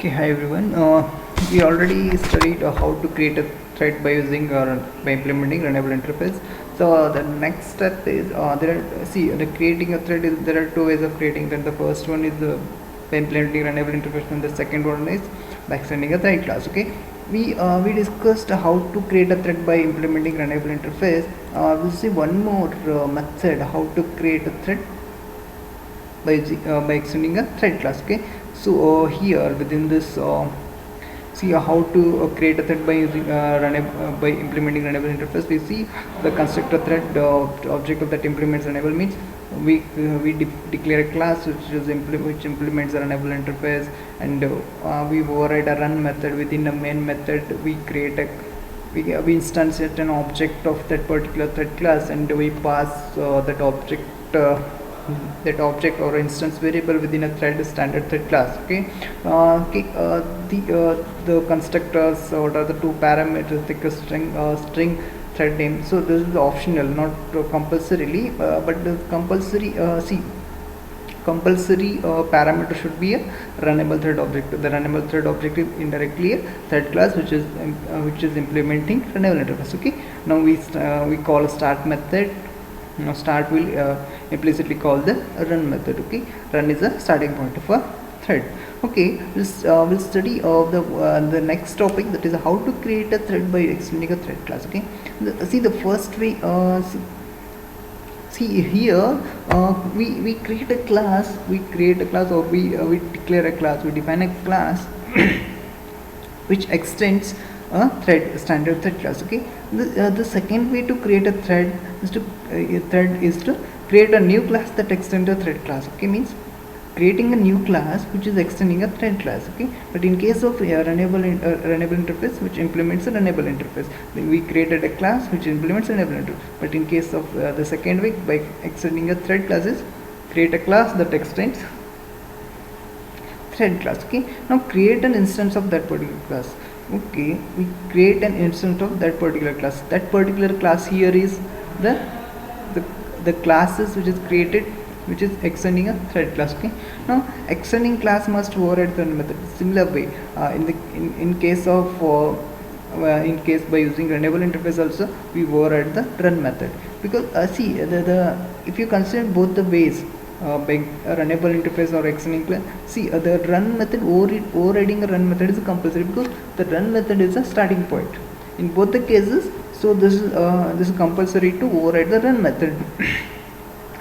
Okay, hi everyone. We already studied how to create a thread by using or by implementing runnable interface. So the next step is the creating a thread is there are two ways of creating. Then the first one is by implementing runnable interface, and the second one is by extending a thread class. Okay, we discussed how to create a thread by implementing runnable interface. We'll see one more method how to create a thread by extending a thread class. Okay, so here within this see how to create a thread by using by implementing runnable interface. We see the constructor thread object that implements runnable means we declare a class which implements a runnable interface, and we override a run method. Within a main method we create a we instantiate an object of that particular thread class, and we pass that object or instance variable within a standard thread class. Okay, the constructors, what are the two parameters, the string thread name. So this is optional, not compulsorily, but the compulsory parameter should be a runnable thread object. The runnable thread object is indirectly a thread class which is implementing runnable interface. Okay, now we call a start method. Now start will implicitly call the run method. Okay, run is a starting point of a thread. Okay, we'll study the next topic, that is how to create a thread by extending a thread class. Okay, see the first way. See here, we create a class. Or we declare a class. We define a class which extends a standard thread class. Okay, the second way to create a thread is to create a new class that extends a thread class. Okay, means creating a new class which is extending a thread class. Okay, but in case of runnable interface which implements a runnable interface, we created a class which implements a runnable interface. But in case of the second way, by extending a thread classes, create a class that extends thread class. Okay, now create an instance of that particular class. Okay, we create an instance of that particular class. That particular class here is the classes which is created, which is extending a thread class. Okay, now extending class must override the method. Similar way, in case by using runnable interface also we override the run method, because see the if you consider both the ways, by a runnable interface or extending class, see the run method overriding a run method is compulsory, because the run method is a starting point in both the cases. So this is compulsory to override the run method.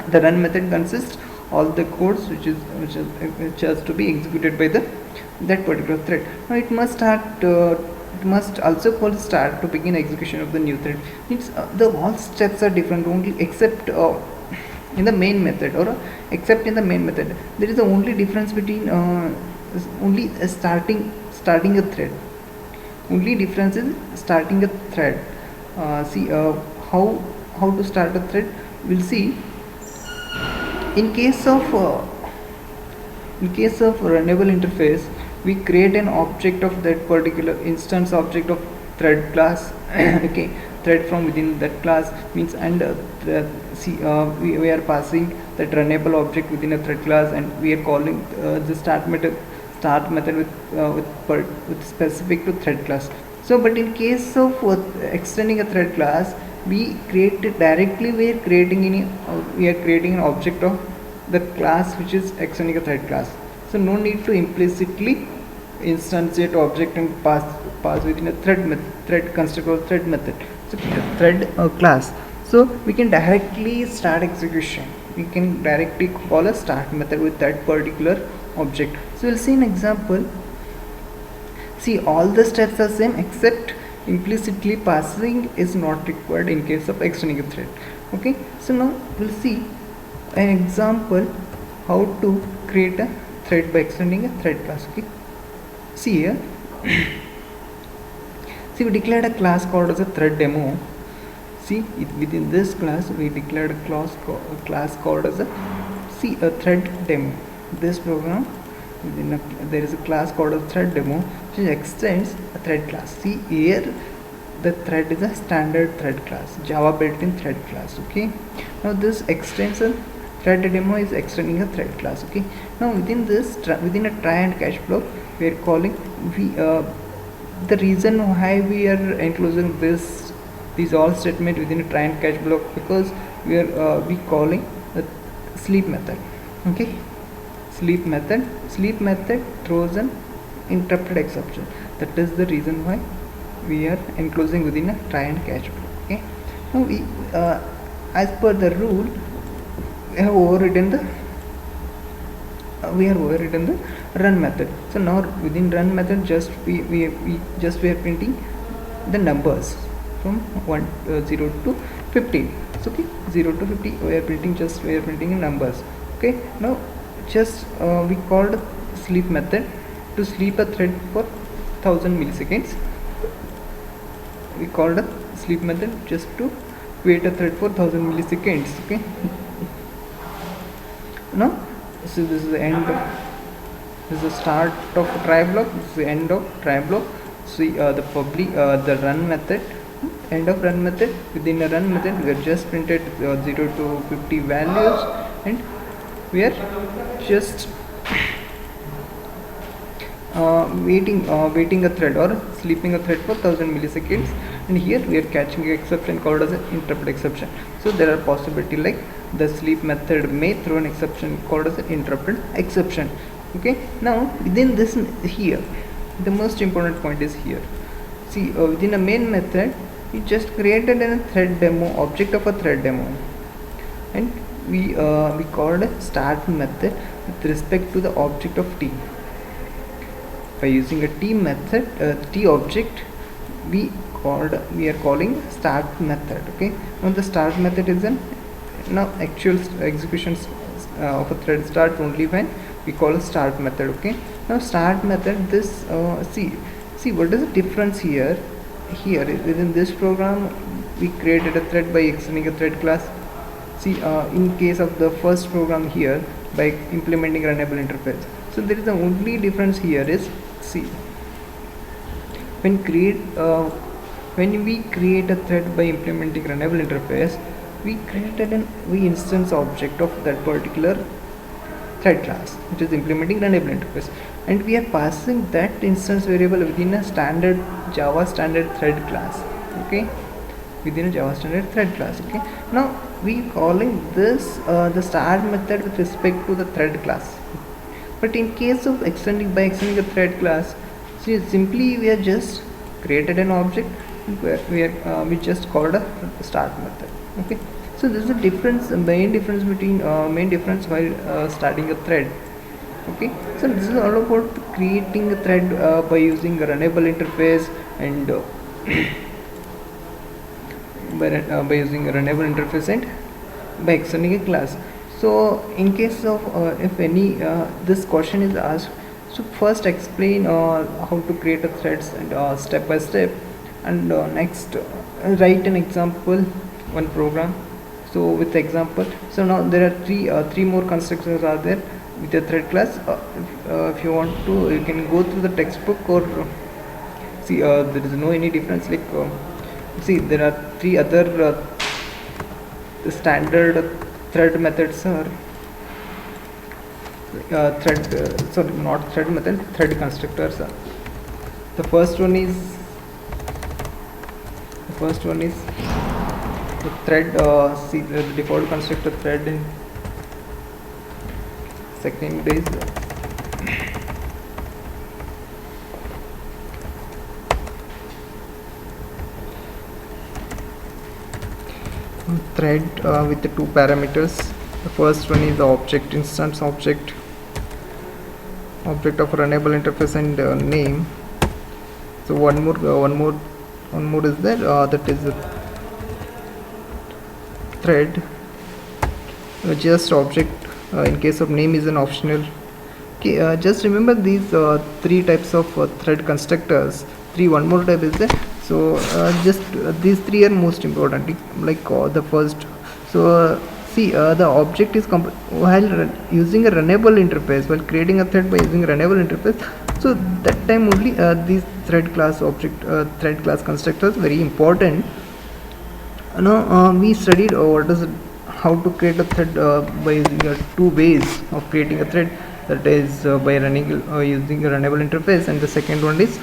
The run method consists all the codes which has to be executed by that particular thread. Now it must also call start to begin execution of the new thread. Means the all steps are different only except in the main method, or except in the main method there is the only difference between only starting a thread. Only difference is starting a thread. See how to start a thread. We'll see. In case of runnable interface, we create an object of that particular instance object of thread class. Okay, thread from within that class means, and we are passing that runnable object within a thread class, and we are calling the start method with specific to thread class. So but in case of extending a thread class, we create it directly. We are creating an object of the class which is extending a thread class. So no need to implicitly instantiate object and pass within a thread construct or thread method. So thread class. So we can directly start execution. We can directly call a start method with that particular object. So we'll see an example. See, all the steps are same except implicitly passing is not required in case of extending a thread. Okay, so now we'll see an example how to create a thread by extending a thread class. Okay, see here. See, we declared a class called as a thread demo. See, within this class we declared a class called as a thread demo. This program, there is a class called a thread demo which extends a thread class. See here, the thread is a standard thread class, Java built-in thread class. Okay, now this extends a thread demo is extending a thread class. Okay, now within this within a try and catch block, we are calling the reason why we are enclosing these all statement within a try and catch block, because we are calling the sleep method. Okay, sleep method throws an interrupted exception. That is the reason why we are enclosing within a try and catch block. Okay, now we as per the rule, we have overridden the run method. So now within run method, just we are printing the numbers from 0 to 15. So okay, 0 to 50 we are printing numbers. Okay, now just we called sleep method to sleep a thread for 1000 milliseconds. We called a sleep method just to wait a thread for 1000 milliseconds. Okay, now so this is the end of, this is the start of try block, this is the end of try block. See the run method, end of run method. Within a run method, we have just printed 0 to 50 values, and we are just waiting a thread or sleeping a thread for 1000 milliseconds, and here we are catching an exception called as an interrupt exception. So there are possibility like the sleep method may throw an exception called as an interrupted exception. Okay, now within this here, the most important point is here. See, within a main method, we just created a thread demo object of a thread demo, and we called a start method with respect to the object of t. By using a t method, t object, we are calling start method. Okay, now the start method is an actual executions of a thread start only when we call a start method. Okay, now start method, this see what is the difference here. Here within this program, we created a thread by extending a thread class. See, in case of the first program here, by implementing runnable interface. So there is the only difference here is, see, when we create a thread by implementing runnable interface, we created an instance object of that particular thread class, which is implementing runnable interface, and we are passing that instance variable within a standard Java standard thread class. Okay, within a Java standard thread class. Okay, now we calling this the start method with respect to the thread class. But in case of extending a thread class, see, simply we are just created an object, we just called a start method. Okay, so this is the difference, main difference while starting a thread. Okay, so this is all about creating a thread by using a runnable interface, and by using a runnable interface and by extending a class. So in case of if any this question is asked, so first explain how to create a threads and step by step, and next write an example, one program. So with the example, so now there are three more constructors are there with the thread class. If you want to, you can go through the textbook, or see there is no any difference, like see there are three other standard thread methods are sorry, not thread method, thread constructors. The first one is the thread, see the default constructor thread, and second is thread with the two parameters. The first one is the object, instance object of runnable interface, and name. So one more is there, that is the thread just object. In case of name is an optional. Okay, just remember these three types of thread constructors. One more type is there. So just these three are most important, like the first. So see, the object is while using a runnable interface, while creating a thread by using a runnable interface, so that time only these thread class thread class constructors very important. Now we studied how to create a thread by using two ways of creating a thread, that is by running using a runnable interface, and the second one is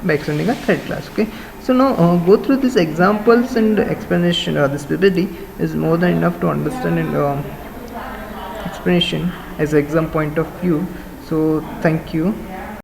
by extending a thread class. Okay, so now go through these examples and explanation. This PPT is more than enough to understand and explanation as exam point of view. So thank you.